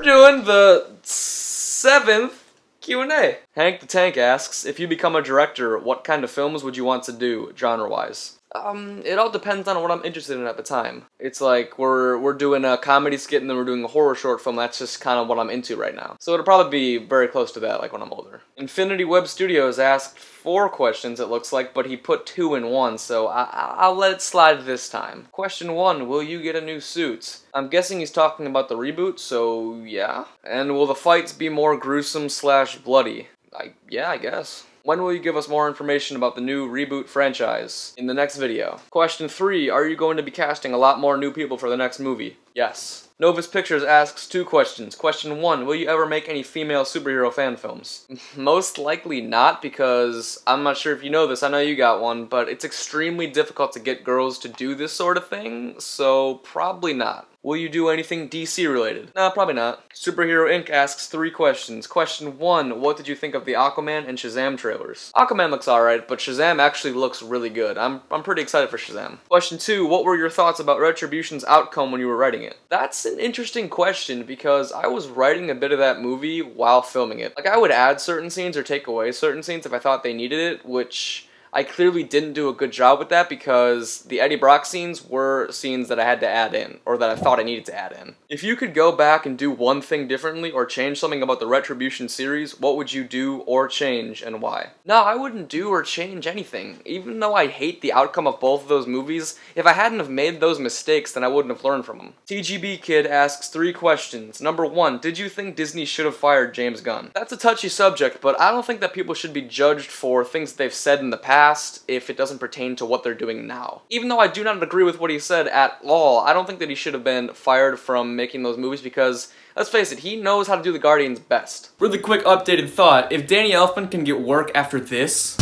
we're doing the 7th Q&A. Hank the Tank asks, if you become a director, what kind of films would you want to do, genre-wise? It all depends on what I'm interested in at the time. It's like, we're doing a comedy skit and then we're doing a horror short film. That's just kind of what I'm into right now. So it'll probably be very close to that, like when I'm older. Infinity Web Studios asked 4 questions, it looks like, but he put 2 in 1, so I'll let it slide this time. Question 1, will you get a new suit? I'm guessing he's talking about the reboot, so yeah. And will the fights be more gruesome / bloody? Yeah, I guess. When will you give us more information about the new reboot franchise? In the next video. Question 3, are you going to be casting a lot more new people for the next movie? Yes. Novus Pictures asks 2 questions. Question 1, will you ever make any female superhero fan films? Most likely not, because I'm not sure if you know this, I know you got one, but it's extremely difficult to get girls to do this sort of thing, so probably not. Will you do anything DC related? Nah, probably not. Superhero Inc. asks 3 questions. Question 1, what did you think of the Aquaman and Shazam trailers? Aquaman looks alright, but Shazam actually looks really good. I'm pretty excited for Shazam. Question 2, what were your thoughts about Retribution's outcome when you were writing it? That's an interesting question because I was writing a bit of that movie while filming it. Like, I would add certain scenes or take away certain scenes if I thought they needed it, which I clearly didn't do a good job with that because the Eddie Brock scenes were scenes that I had to add in, or that I thought I needed to add in. If you could go back and do one thing differently or change something about the Retribution series, what would you do or change and why? No, I wouldn't do or change anything. Even though I hate the outcome of both of those movies, if I hadn't have made those mistakes, then I wouldn't have learned from them. TGB Kid asks 3 questions. Number 1, did you think Disney should have fired James Gunn? That's a touchy subject, but I don't think that people should be judged for things that they've said in the past if it doesn't pertain to what they're doing now. Even though I do not agree with what he said at all, I don't think that he should have been fired from making those movies because, let's face it, he knows how to do the Guardians best. Really quick updated thought, if Danny Elfman can get work after this...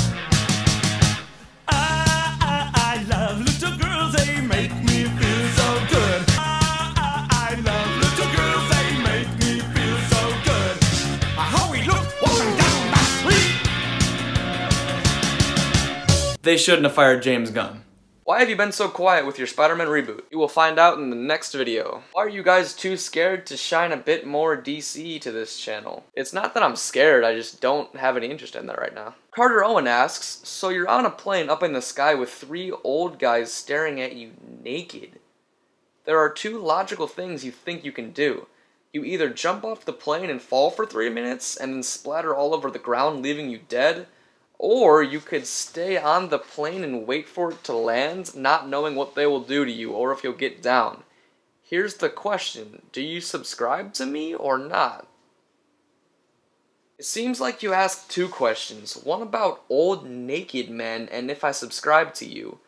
I love little girls, they make me feel so good. I love little girls, they make me feel so good. How we look walking down the street. They shouldn't have fired James Gunn. Why have you been so quiet with your Spider-Man reboot? You will find out in the next video. Why are you guys too scared to shine a bit more DC to this channel? It's not that I'm scared, I just don't have any interest in that right now. Carter Owen asks, so you're on a plane up in the sky with 3 old guys staring at you naked. There are 2 logical things you think you can do. You either jump off the plane and fall for 3 minutes and then splatter all over the ground leaving you dead, or you could stay on the plane and wait for it to land, not knowing what they will do to you or if you'll get down. Here's the question, do you subscribe to me or not? It seems like you asked 2 questions, one about old naked men and if I subscribe to you.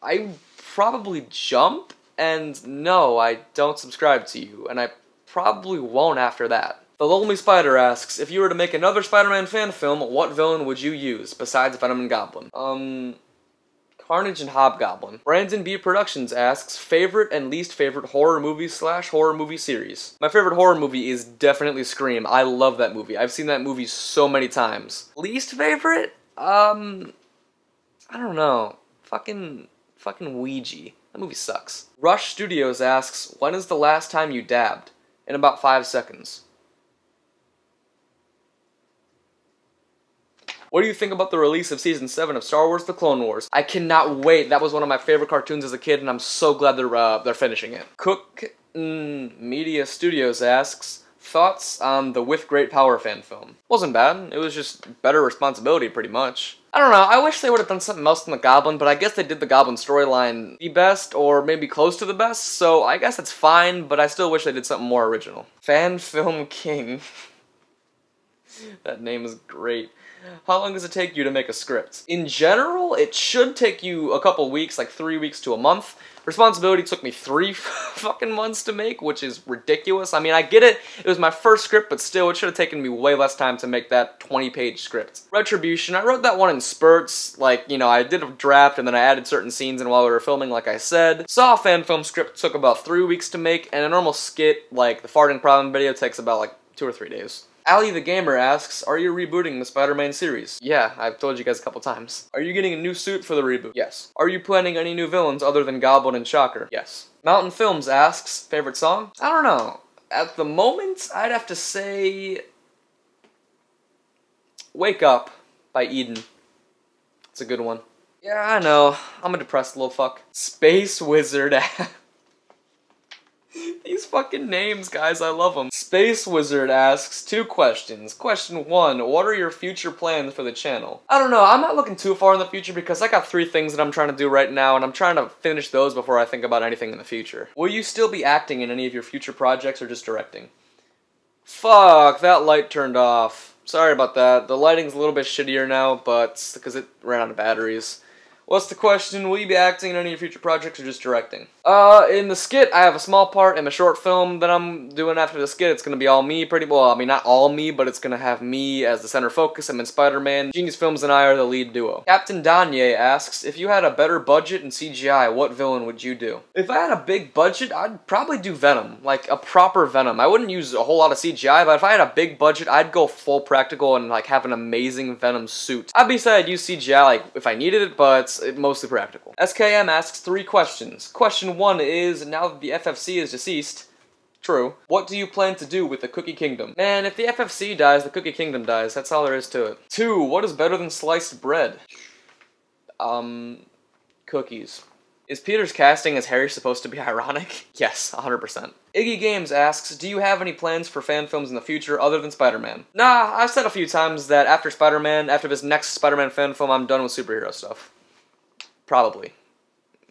I probably jump, and no, I don't subscribe to you, and I probably won't after that. The Lonely Spider asks, if you were to make another Spider-Man fan film, what villain would you use, besides Venom and Goblin? Carnage and Hobgoblin. Brandon B. Productions asks, favorite and least favorite horror movie / horror movie series. My favorite horror movie is definitely Scream. I love that movie. I've seen that movie so many times. Least favorite? I don't know. Fucking Ouija. That movie sucks. Rush Studios asks, when is the last time you dabbed? In about 5 seconds. What do you think about the release of Season 7 of Star Wars The Clone Wars? I cannot wait. That was one of my favorite cartoons as a kid, and I'm so glad they're finishing it. Cook Media Studios asks, thoughts on the With Great Power fan film? Wasn't bad. It was just better responsibility, pretty much. I don't know, I wish they would have done something else than the Goblin, but I guess they did the Goblin storyline the best, or maybe close to the best, so I guess it's fine, but I still wish they did something more original. Fan Film King. That name is great. How long does it take you to make a script? In general, it should take you a couple weeks, like 3 weeks to a month. Responsibility took me 3 fucking months to make, which is ridiculous. I mean, I get it. It was my first script, but still, it should have taken me way less time to make that 20-page script. Retribution, I wrote that one in spurts. Like, you know, I did a draft, and then I added certain scenes in while we were filming, like I said. Saw fan film script took about 3 weeks to make, and a normal skit, like the farting problem video, takes about, like, 2 or 3 days. Ali the Gamer asks, are you rebooting the Spider-Man series? Yeah, I've told you guys a couple times. Are you getting a new suit for the reboot? Yes. Are you planning any new villains other than Goblin and Shocker? Yes. Mountain Films asks, favorite song? I don't know. At the moment, I'd have to say Wake Up by Eden. It's a good one. Yeah, I know. I'm a depressed little fuck. Space Wizard. These fucking names, guys, I love them. Space Wizard asks 2 questions. Question 1, what are your future plans for the channel? I don't know, I'm not looking too far in the future because I got 3 things that I'm trying to do right now, and I'm trying to finish those before I think about anything in the future. Will you still be acting in any of your future projects or just directing? Fuck, that light turned off. Sorry about that. The lighting's a little bit shittier now, but because it ran out of batteries. What's the question? Will you be acting in any of your future projects or just directing? In the skit, I have a small part in a short film that I'm doing after the skit. It's gonna be all me, pretty well. I mean, not all me, but it's gonna have me as the center focus. I'm in Spider-Man. Genius Films and I are the lead duo. Captain Danye asks, if you had a better budget and CGI, what villain would you do? If I had a big budget, I'd probably do Venom. Like, a proper Venom. I wouldn't use a whole lot of CGI, but if I had a big budget, I'd go full practical and, like, have an amazing Venom suit. Obviously, I'd use CGI, like, if I needed it, but it's mostly practical. SKM asks 3 questions. Question 1 is, now that the FFC is deceased, true, what do you plan to do with the Cookie Kingdom? Man, if the FFC dies, the Cookie Kingdom dies. That's all there is to it. 2, what is better than sliced bread? Cookies. Is Peter's casting as Harry supposed to be ironic? Yes, 100%. Iggy Games asks, do you have any plans for fan films in the future other than Spider-Man? Nah, I've said a few times that after Spider-Man, after this next Spider-Man fan film, I'm done with superhero stuff. Probably.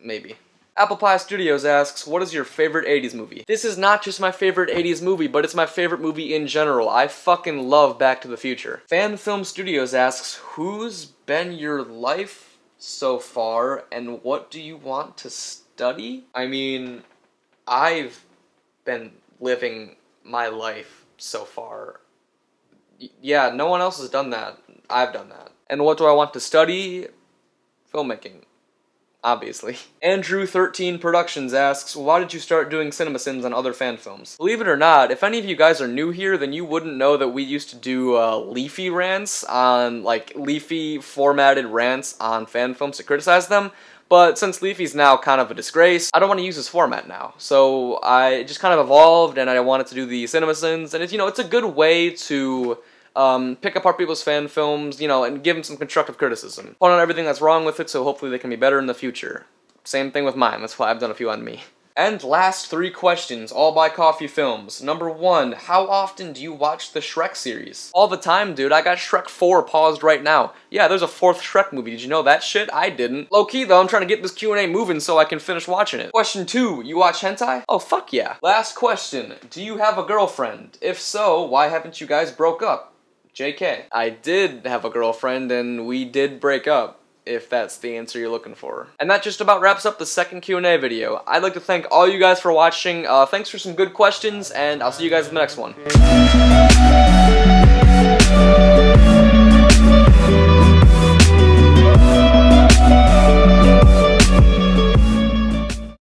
Maybe. Apple Pie Studios asks, what is your favorite 80s movie? This is not just my favorite 80s movie, but it's my favorite movie in general. I fucking love Back to the Future. Fan Film Studios asks, who's been your life so far, and what do you want to study? I mean, I've been living my life so far. Yeah, no one else has done that. I've done that. And what do I want to study? Filmmaking. Obviously. Andrew13 Productions asks, why did you start doing CinemaSins on other fan films? Believe it or not, if any of you guys are new here, then you wouldn't know that we used to do leafy rants on, like, leafy formatted rants on fan films to criticize them, but since Leafy's now kind of a disgrace, I don't want to use this format now. So I just kind of evolved and I wanted to do the CinemaSins, and it's, you know, it's a good way to pick apart people's fan films, you know, and give them some constructive criticism. Point out everything that's wrong with it, so hopefully they can be better in the future. Same thing with mine, that's why I've done a few on me. And last 3 questions, all by Coffee Films. Number 1, how often do you watch the Shrek series? All the time, dude. I got Shrek 4 paused right now. Yeah, there's a 4th Shrek movie. Did you know that shit? I didn't. Low-key, though, I'm trying to get this Q&A moving so I can finish watching it. Question 2, you watch hentai? Oh, fuck yeah. Last question, do you have a girlfriend? If so, why haven't you guys broke up? JK. I did have a girlfriend, and we did break up, if that's the answer you're looking for. And that just about wraps up the second Q&A video. I'd like to thank all you guys for watching. Thanks for some good questions, and I'll see you guys in the next one.